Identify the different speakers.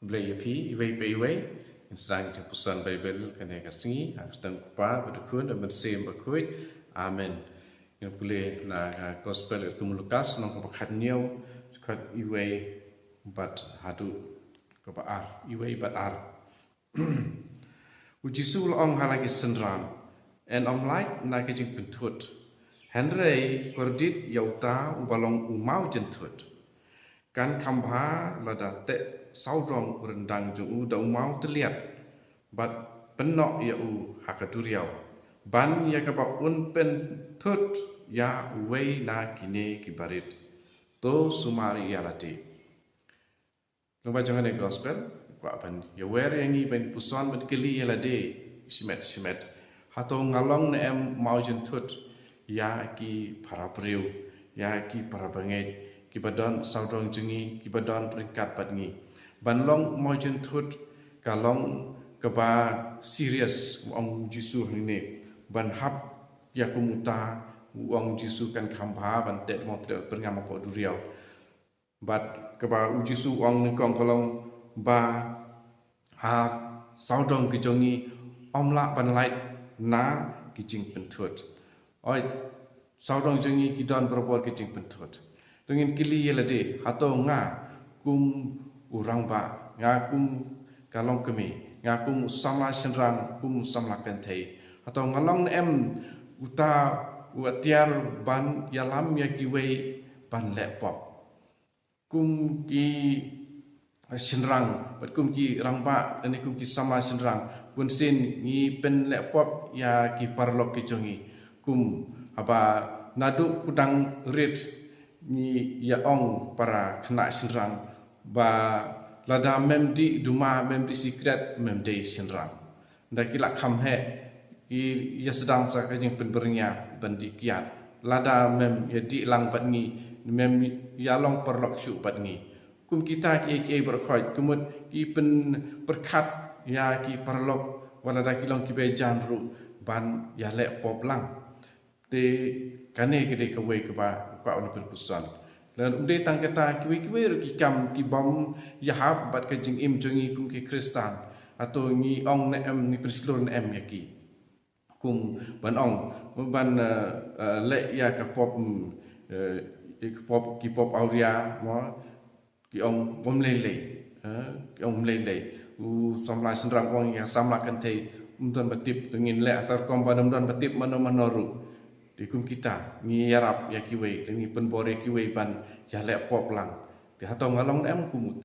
Speaker 1: Blay api iway pe iway insang te pusan Bible kene kasingi akstang pa bedukun dan bersem berkuit amen yang boleh na gospel kumulukas nang kepakat niau kat iway bat hadu kepaar iway bat ar ujisul ong halagi senram en om light na kejing pentut Henry kordit yauta ubalong umau jentut kan kambha lada te saudong rendang jung da umau terlihat bat penok ya u hakaduriau ban ya kapa un pen tut ya wei na kine kibarit to sumari ya lati lomba jangan gospel kwa ban ya wer yang ni ben puson bet keli ya lade simet hato ngalong na em mau jentut ya ki para priu ya ki para bangai kibadon saudong jungi kibadon peringkat badngi banlong mojen tut kalong keba serius ong jisu ini ban hap ya kumuta ong jisu kan kambha ban tet mo tre pengam po duriau bat keba ujisu ong nikong kalong ba ha saudong kijongi omla ban light na kijing pentut oi saudong jungi kidon berpor kijing pentut Tungin kili yelade atau nga kum urang ba nga kum kalong kemi nga kum samla senrang kum samla kentai atau ngalong em uta uatiar ban yalam ya kiwei ban lepop kum ki senrang bat kum ki rangba dan kum ki samla senrang pun sin ni pen lepop ya ki parlok ki jongi kum apa nadu kudang red ni ya ong para kena senrang ba lada memdi duma memdi secret memdi senrang nda kila khamhe i ya sedang sa kajing penbernya bandi kiat lada mem ya di lang batngi mem ya long perlok syu batngi kum kita ki berkhoi kumut ki pen perkat ya ki perlok walada kilong ki bejan ru ban ya le poplang te kane kede kawe keba kwa on perkusan dan unde tang kata kiwe ki kam ki bom yahab bat kajing im jungi kum ki kristan atau ni ong na em ni perslur na em yaki kum ban ong ban le ya ka pop ki pop auria mo ki ong bom lele ki ong lele u samla sendram ong ya samla kan te umdan batip ngin le atar kom ban umdan batip manoru di kum kita ni yarap ya kiwe ni penbore kiwe ban ya lek pop lang di hatong ngalong em kumut